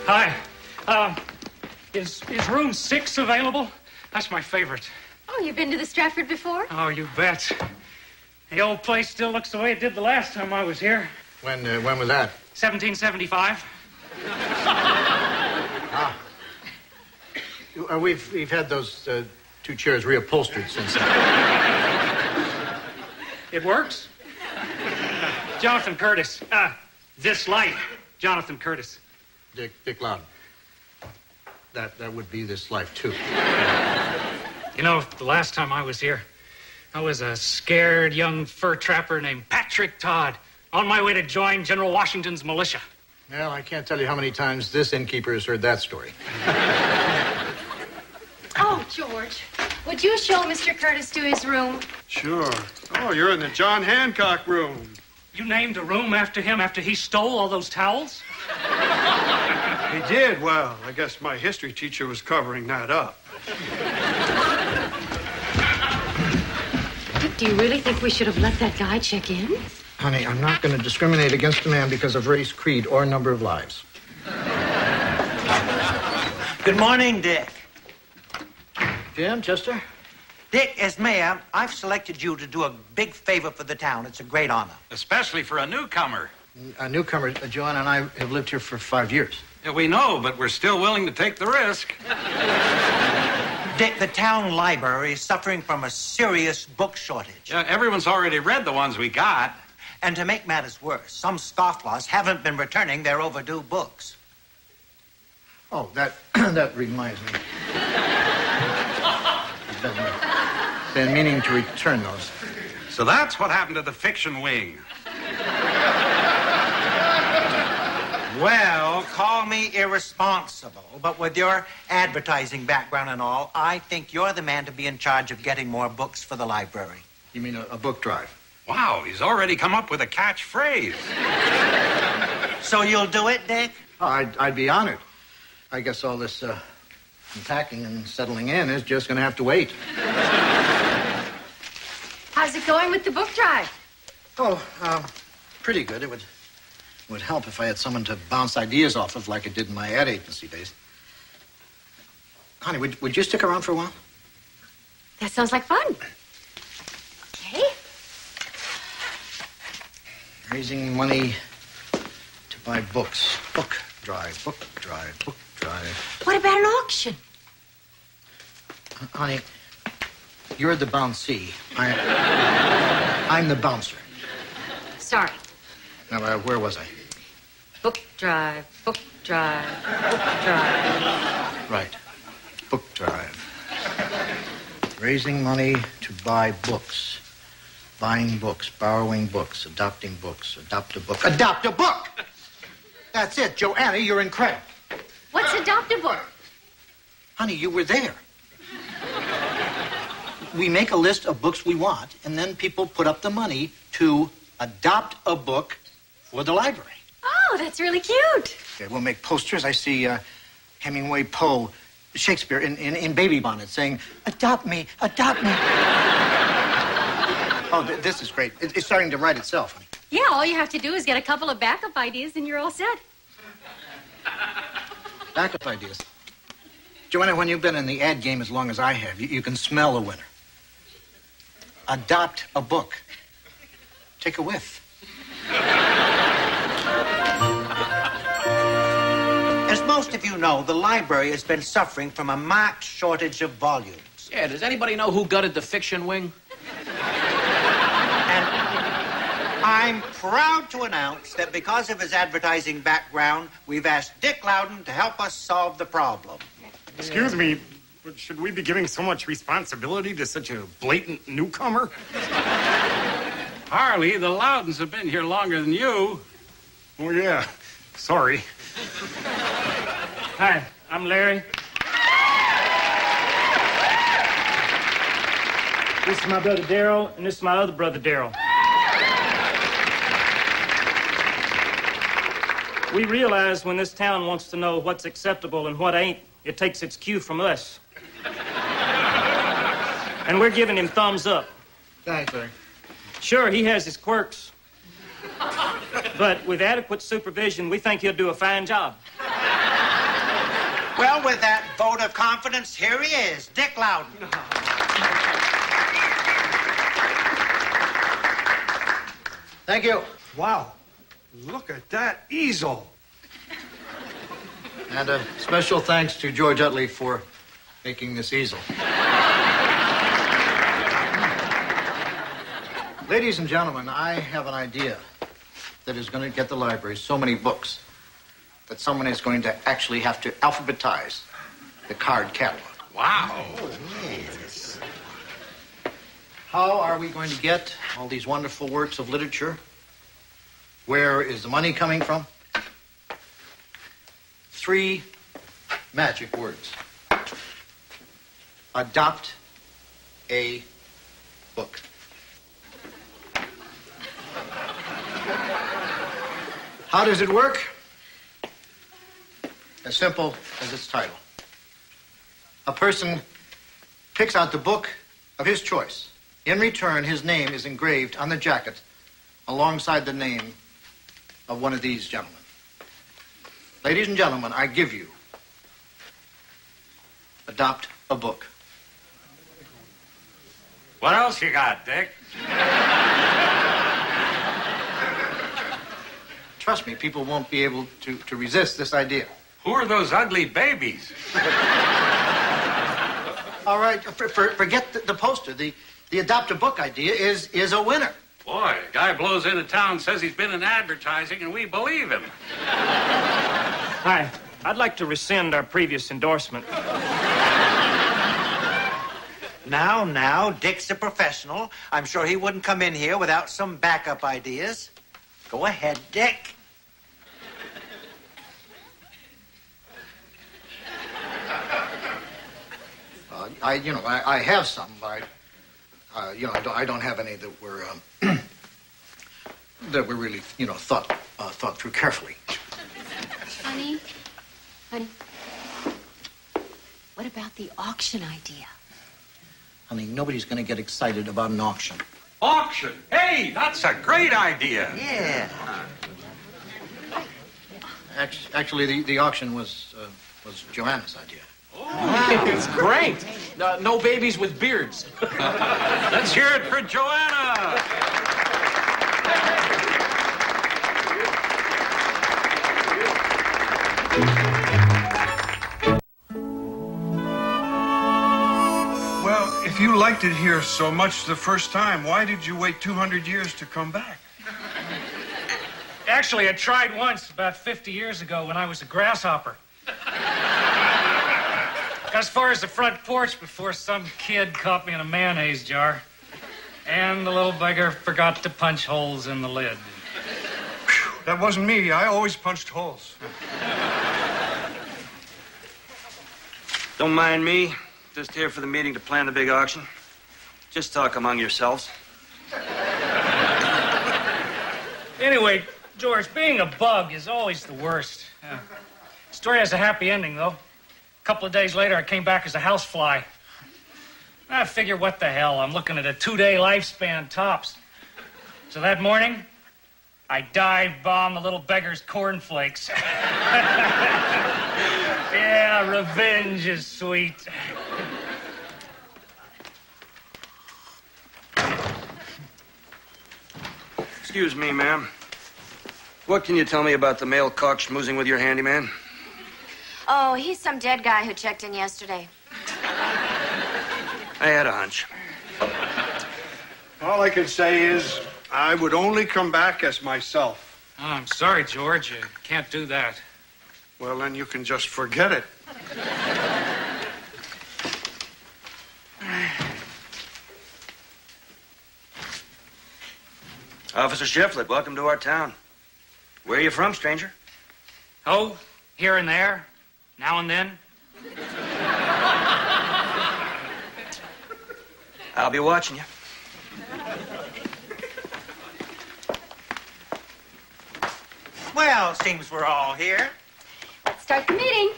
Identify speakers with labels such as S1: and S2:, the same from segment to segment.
S1: Hi. Is room 6 available? That's my favorite.
S2: Oh, you've been to the Stratford before?
S1: Oh, you bet. The old place still looks the way it did the last time I was here.
S3: When was that?
S1: 1775.
S3: We've had those 2 chairs reupholstered since then.
S1: It works? Jonathan Curtis. This life. Jonathan Curtis.
S3: Dick Loudon. That would be this life, too.
S1: You know, the last time I was here, I was a scared young fur trapper named Patrick Todd on my way to join General Washington's militia.
S3: Well, I can't tell you how many times this innkeeper has heard that story.
S2: Oh, George, would you show Mr. Curtis to his room?
S4: Sure. Oh, you're in the John Hancock room.
S1: You named a room after him after he stole all those towels?
S4: He did? Well, I guess my history teacher was covering that up.
S2: Dick, do you really think we should have let that guy check in?
S3: Honey, I'm not going to discriminate against a man because of race, creed, or number of lives.
S5: Good morning, Dick.
S3: Jim, Chester?
S5: Dick, as mayor, I've selected you to do a big favor for the town. It's a great honor.
S6: Especially for a newcomer.
S3: A newcomer. Joanne and I have lived here for 5 years.
S6: Yeah, we know, but we're still willing to take the risk.
S5: Dick, the town library is suffering from a serious book shortage.
S6: Yeah, everyone's already read the ones we got.
S5: And to make matters worse, some scofflaws haven't been returning their overdue books.
S3: Oh, that reminds me. Been meaning to return those.
S6: So that's what happened to the fiction wing.
S5: Well, call me irresponsible, but with your advertising background and all, I think you're the man to be in charge of getting more books for the library.
S3: You mean a book drive?
S6: Wow, he's already come up with a catchphrase.
S5: So you'll do it, Dick?
S3: Oh, I'd be honored. I guess all this unpacking and settling in is just going to have to wait.
S2: How's it going with the book drive?
S3: Oh, pretty good. It would help if I had someone to bounce ideas off of like I did in my ad agency days. Honey, would you stick around for a while?
S2: That sounds like fun. Okay.
S3: Raising money to buy books. Book drive, book drive, book drive.
S2: What about an auction?
S3: Honey, you're the bouncee. I'm the bouncer.
S2: Sorry.
S3: Now, where was I?
S2: Book drive, book drive, book drive.
S3: Right. Book drive. Raising money to buy books. Buying books, borrowing books, adopting books, adopt a book. Adopt a book! That's it, Joanna, you're incredible.
S2: What's adopt a book?
S3: Honey, you were there. We make a list of books we want, and then people put up the money to adopt a book for the library.
S2: Oh, that's really cute.
S3: Okay, we'll make posters. I see Hemingway, Poe, Shakespeare in baby bonnets saying, adopt me, adopt me. Oh, this is great. It's starting to write itself, honey.
S2: Yeah, all you have to do is get a couple of backup ideas and you're all set.
S3: Backup ideas. Joanna, when you've been in the ad game as long as I have, you can smell a winner. Adopt a book. Take a whiff.
S5: As most of you know, the library has been suffering from a marked shortage of volumes.
S7: Yeah, does anybody know who gutted the fiction wing?
S5: And I'm proud to announce that because of his advertising background, we've asked Dick Loudon to help us solve the problem.
S8: Excuse me, but should we be giving so much responsibility to such a blatant newcomer?
S6: Harley, the Loudons have been here longer than you.
S8: Oh, yeah. Sorry.
S1: Hi, I'm Larry. This is my brother Darryl, and this is my other brother Darryl. We realize when this town wants to know what's acceptable and what ain't, it takes its cue from us.
S9: And we're giving him thumbs up.
S3: Thanks, Larry.
S9: Sure, he has his quirks. But with adequate supervision, we think he'll do a fine job.
S5: Well, with that vote of confidence, here he is, Dick Loudon.
S3: Thank you.
S4: Wow. Look at that easel.
S3: And a special thanks to George Utley for making this easel. Ladies and gentlemen, I have an idea that is going to get the library so many books that someone is going to actually have to alphabetize the card catalog.
S6: Wow.
S3: Yes. How are we going to get all these wonderful works of literature? Where is the money coming from? 3 magic words. Adopt a book. How does it work? As simple as its title. A person picks out the book of his choice. In return, his name is engraved on the jacket alongside the name of one of these gentlemen. Ladies and gentlemen, I give you Adopt a Book.
S6: What else you got, Dick?
S3: Trust me, people won't be able to resist this idea.
S6: Who are those ugly babies?
S3: All right, forget the poster. The Adopt a Book idea is a winner.
S6: Boy, a guy blows into town, says he's been in advertising, and we believe him.
S9: Hi, I'd like to rescind our previous endorsement.
S5: Now, Dick's a professional. I'm sure he wouldn't come in here without some backup ideas. Go ahead, Dick.
S3: I have some, but I don't have any that were that were really, thought through carefully.
S2: Honey, what about the auction idea?
S3: Honey, nobody's going to get excited about an auction.
S6: Auction? Hey, that's a great idea.
S5: Yeah.
S3: Actually, the auction was Joanna's idea.
S7: It's great. No babies with beards.
S6: Let's hear it for Joanna.
S4: Well, if you liked it here so much the first time, why did you wait 200 years to come back?
S1: Actually, I tried once about 50 years ago when I was a grasshopper. Got as far as the front porch before some kid caught me in a mayonnaise jar. And the little beggar forgot to punch holes in the lid.
S4: That wasn't me. I always punched holes.
S10: Don't mind me. Just here for the meeting to plan the big auction. Just talk among yourselves.
S1: Anyway, George, being a bug is always the worst. Story has a happy ending, though. A couple of days later, I came back as a housefly. I figure, what the hell? I'm looking at a 2-day lifespan tops. So that morning, I dive-bombed the little beggar's cornflakes. Yeah, revenge is sweet.
S10: Excuse me, ma'am. What can you tell me about the male cock schmoozing with your handyman?
S2: Oh, he's some dead guy who checked in yesterday.
S10: I had a hunch.
S4: All I can say is I would only come back as myself.
S1: Oh, I'm sorry, George. You can't do that.
S4: Well, then you can just forget it.
S10: Officer Shiflett, welcome to our town. Where are you from, stranger?
S1: Oh, here and there, now and then.
S10: I'll be watching you.
S5: Well, seems we're all here.
S2: Let's start the meeting.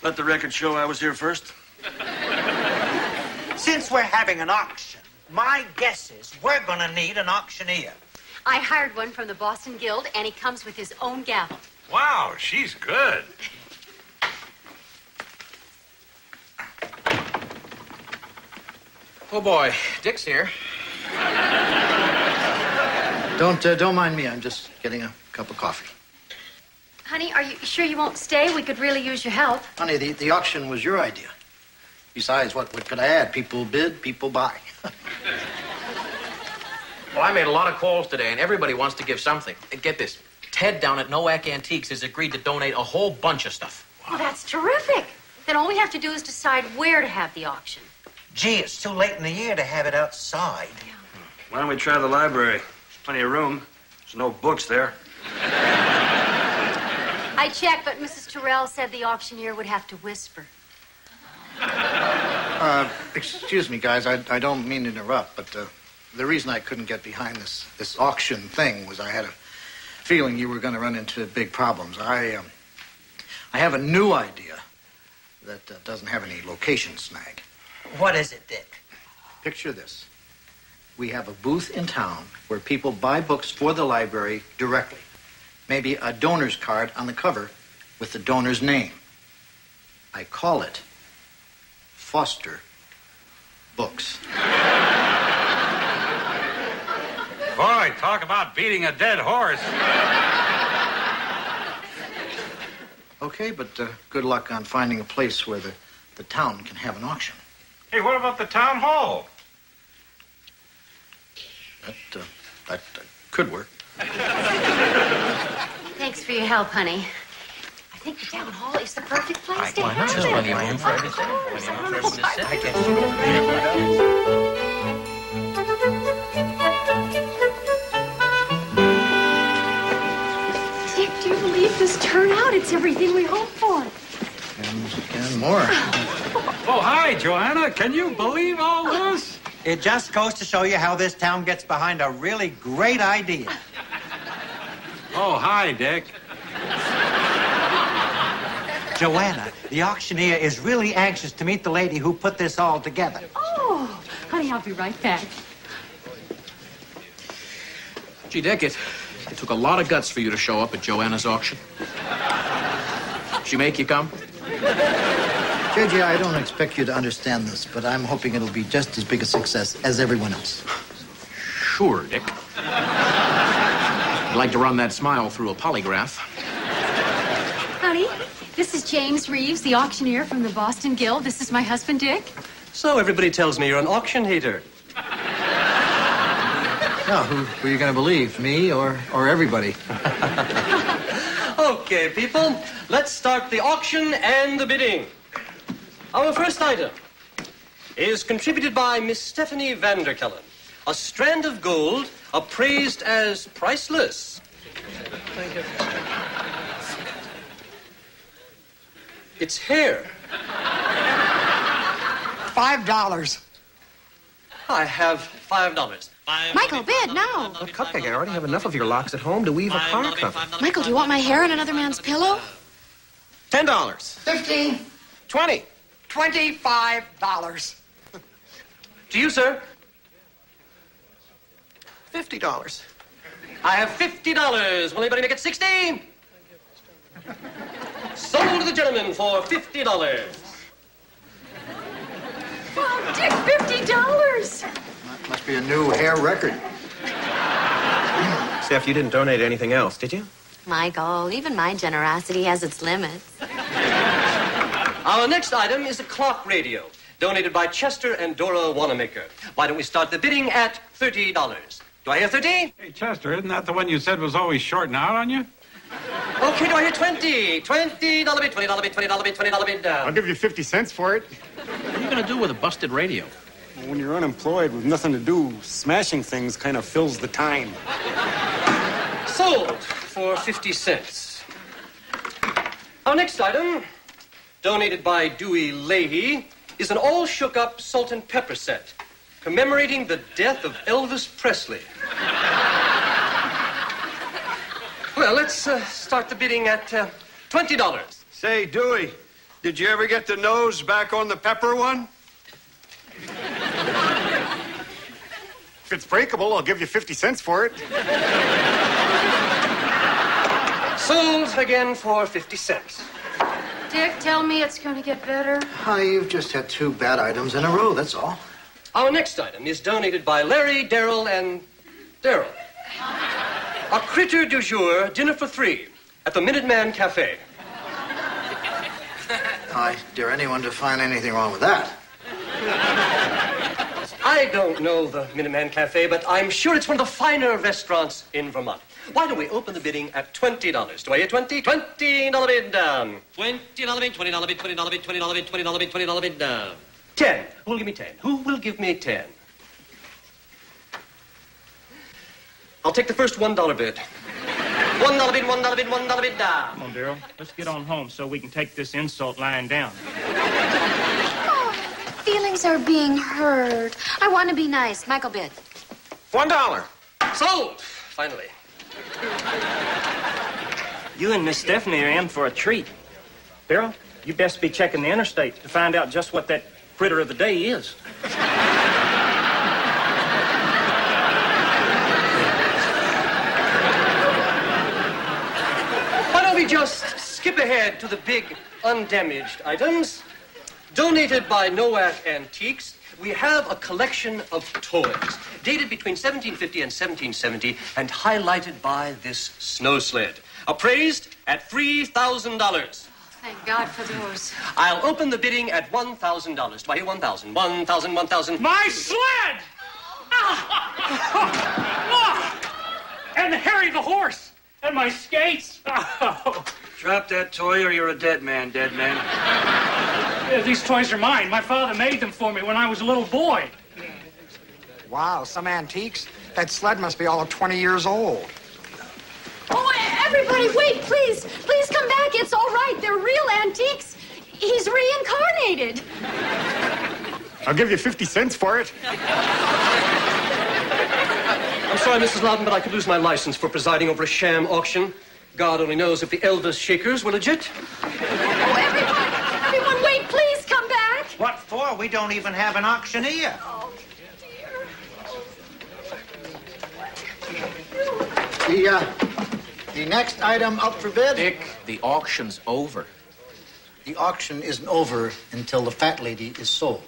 S10: Let the record show I was here first.
S5: Since we're having an auction, my guess is we're going to need an auctioneer.
S2: I hired one from the Boston Guild, and he comes with his own gavel.
S6: Wow, she's good.
S7: Oh, boy. Dick's here.
S3: Don't mind me. I'm just getting a cup of coffee.
S2: Honey, are you sure you won't stay? We could really use your help.
S3: Honey, the auction was your idea. Besides, what could I add? People bid, people buy.
S7: Well, I made a lot of calls today, and everybody wants to give something. And get this. Ted down at Nowak Antiques has agreed to donate a whole bunch of stuff.
S2: Well, that's terrific. Then all we have to do is decide where to have the auction.
S5: Gee, it's too late in the year to have it outside.
S10: Why don't we try the library? There's plenty of room. There's no books there.
S2: I checked, but Mrs. Terrell said the auctioneer would have to whisper.
S3: Excuse me, guys. I don't mean to interrupt, but the reason I couldn't get behind this auction thing was I had a feeling you were going to run into big problems. I have a new idea that doesn't have any location snag.
S5: What is it, Dick?
S3: Picture this. We have a booth in town where people buy books for the library directly. Maybe a donor's card on the cover with the donor's name. I call it Foster Books.
S6: Boy, talk about beating a dead horse.
S3: Okay, but good luck on finding a place where the town can have an auction.
S6: Hey, what about the town hall?
S3: That could work.
S2: Thanks for your help, honey. I think the town hall is the perfect place to
S7: Why not?
S2: have
S7: There's
S2: it.
S7: plenty of room for everything. Plenty of room for everyone to sit.
S5: I guess you
S2: Dick, do you believe this turnout? It's everything we hoped for.
S3: And more.
S6: Oh, hi, Joanna. Can you believe all this?
S5: It just goes to show you how this town gets behind a really great idea.
S6: Oh, hi, Dick.
S5: Joanna, the auctioneer is really anxious to meet the lady who put this all together.
S2: Oh, honey, I'll be right back.
S7: Gee, Dick, it took a lot of guts for you to show up at Joanna's auction. She make you come?
S3: JJ, I don't expect you to understand this, but I'm hoping it'll be just as big a success as everyone else.
S7: Sure, Dick. I'd like to run that smile through a polygraph.
S2: Honey, this is James Reeves, the auctioneer from the Boston Guild. This is my husband, Dick.
S11: So everybody tells me you're an auction hater.
S3: Now, who are you going to believe, me or everybody?
S11: Okay, people, let's start the auction and the bidding. Our first item is contributed by Miss Stephanie Vanderkellen. A strand of gold appraised as priceless. Thank you. It's hair.
S12: $5.
S11: I have $5.
S12: Michael, bid now.
S11: Oh, Cupcake, I already have enough of your locks at home to weave a car cover.
S12: Michael, do you want my hair on another man's pillow?
S11: $10.
S12: 15.
S11: 20.
S12: $25.
S11: To you, sir. $50. I have $50. Will anybody make it 60? Sold to the gentleman for $50.
S2: Oh, Dick, $50.
S3: That must be a new hair record.
S11: Steph, you didn't donate anything else, did you?
S13: Michael, even my generosity has its limits.
S11: Our next item is a clock radio, donated by Chester and Dora Wanamaker. Why don't we start the bidding at $30? Do I hear 30?
S6: Hey, Chester, isn't that the one you said was always shorting out on you?
S11: Okay, do I hear 20? $20 bid, $20 bid, $20 bid, $20 bid.
S8: I'll give you 50 cents for it.
S7: What are you going to do with a busted radio?
S8: When you're unemployed with nothing to do, smashing things kind of fills the time.
S11: Sold for 50 cents. Our next item, donated by Dewey Leahy, is an all-shook-up salt and pepper set commemorating the death of Elvis Presley. Well, let's start the bidding at $20.
S4: Say, Dewey, did you ever get the nose back on the pepper one?
S8: If it's breakable, I'll give you 50 cents for it.
S11: Sold again for 50 cents.
S2: Dick, tell me it's going to get better.
S3: You've just had 2 bad items in a row, that's all.
S11: Our next item is donated by Larry, Darrell, and Darrell. A critter du jour, dinner for 3 at the Minuteman Cafe.
S3: I dare anyone to find anything wrong with that.
S11: I don't know the Minuteman Cafe, but I'm sure it's one of the finer restaurants in Vermont. Why don't we open the bidding at $20? Do I hear 20? $20 bid down. $20 bid, $20 bid, $20 bid, $20 bid, $20 bid, $20 bid down. 10. Who will give me 10? Who will give me 10? I'll take the first $1 bid. $1 bid, $1 bid, $1 bid down.
S9: Come on, Darrell. Let's get on home so we can take this insult lying down.
S12: Feelings are being hurt. I want to be nice. Michael bid.
S10: $1.
S11: Sold. Finally.
S9: You and Miss Stephanie are in for a treat. Darrell, you best be checking the interstate to find out just what that critter of the day is.
S11: Why don't we just skip ahead to the big, undamaged items? Donated by Newhart Antiques, we have a collection of toys dated between 1750 and 1770 and highlighted by this snow sled, appraised at $3,000.
S2: Thank God for those.
S11: I'll open the bidding at $1,000. Do I hear 1,000? 1,000, 1,000.
S1: My sled! And Harry the horse! And my skates!
S10: Drop that toy or you're a dead man, dead man.
S1: Yeah, these toys are mine. My father made them for me when I was a little boy.
S12: Wow, some antiques. That sled must be all of 20 years old.
S2: Oh, everybody, wait, please. Please come back. It's all right. They're real antiques. He's reincarnated.
S8: I'll give you 50 cents for it.
S11: I'm sorry, Mrs. Loudon, but I could lose my license for presiding over a sham auction. God only knows if the Elvis Shakers were legit.
S2: Oh, everyone, wait, please come back.
S5: What for? We don't even have an auctioneer.
S2: Oh, dear.
S3: The next item up for bid?
S7: Dick, the auction's over.
S3: The auction isn't over until the fat lady is sold.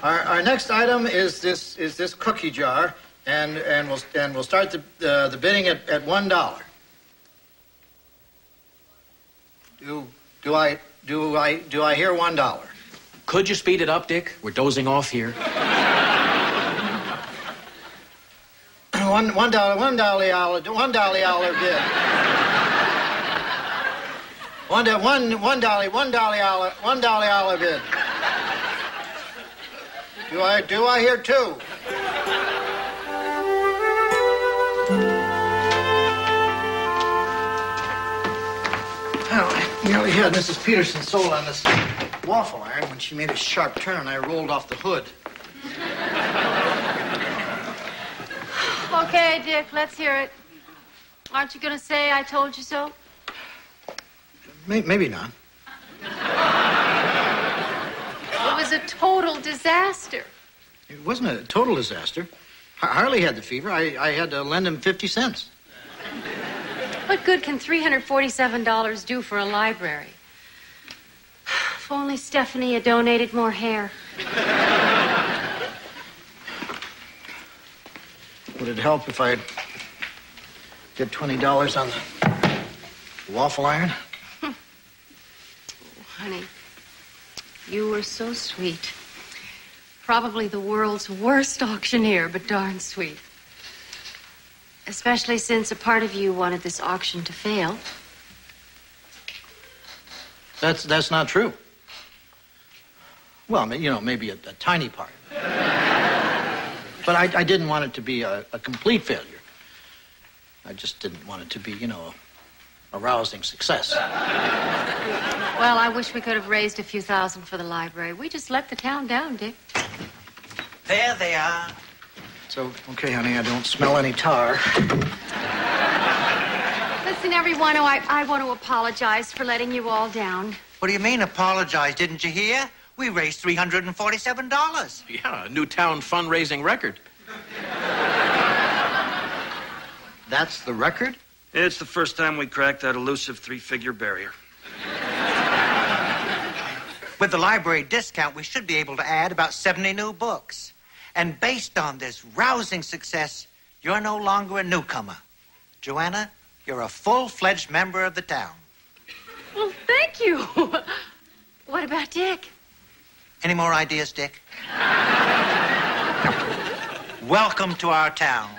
S3: Our next item is this cookie jar, and we'll start the bidding at $1. Do I hear $1?
S7: Could you speed it up, Dick? We're dozing off here.
S3: $1 bid. $1 bid. Do I hear 2? Well, I nearly had Mrs. Peterson sold on this waffle iron when she made a sharp turn and I rolled off the hood.
S2: Okay, Dick, let's hear it. Aren't you going to say I told you so?
S3: Maybe not.
S2: It was a total disaster.
S3: It wasn't a total disaster. Harley had the fever. I had to lend him 50 cents.
S2: What good can $347 do for a library? If only Stephanie had donated more hair.
S3: Would it help if I did $20 on the waffle iron?
S2: Oh, honey, you were so sweet. Probably the world's worst auctioneer, but darn sweet. Especially since a part of you wanted this auction to fail.
S3: That's not true. Well, maybe a tiny part. But I didn't want it to be a complete failure. I just didn't want it to be, a rousing success.
S2: Well, I wish we could have raised a few thousand for the library. We just let the town down, Dick.
S5: There they are.
S3: So, okay, honey, I don't smell any tar.
S2: Listen, everyone, I want to apologize for letting you all down.
S5: What do you mean, apologize? Didn't you hear? We raised $347.
S7: Yeah, a new town fundraising record.
S3: That's the record?
S10: It's the first time we cracked that elusive three-figure barrier.
S5: With the library discount, we should be able to add about 70 new books. And based on this rousing success, you're no longer a newcomer. Joanna, you're a full-fledged member of the town.
S2: Well, thank you. What about Dick?
S5: Any more ideas, Dick? Welcome to our town.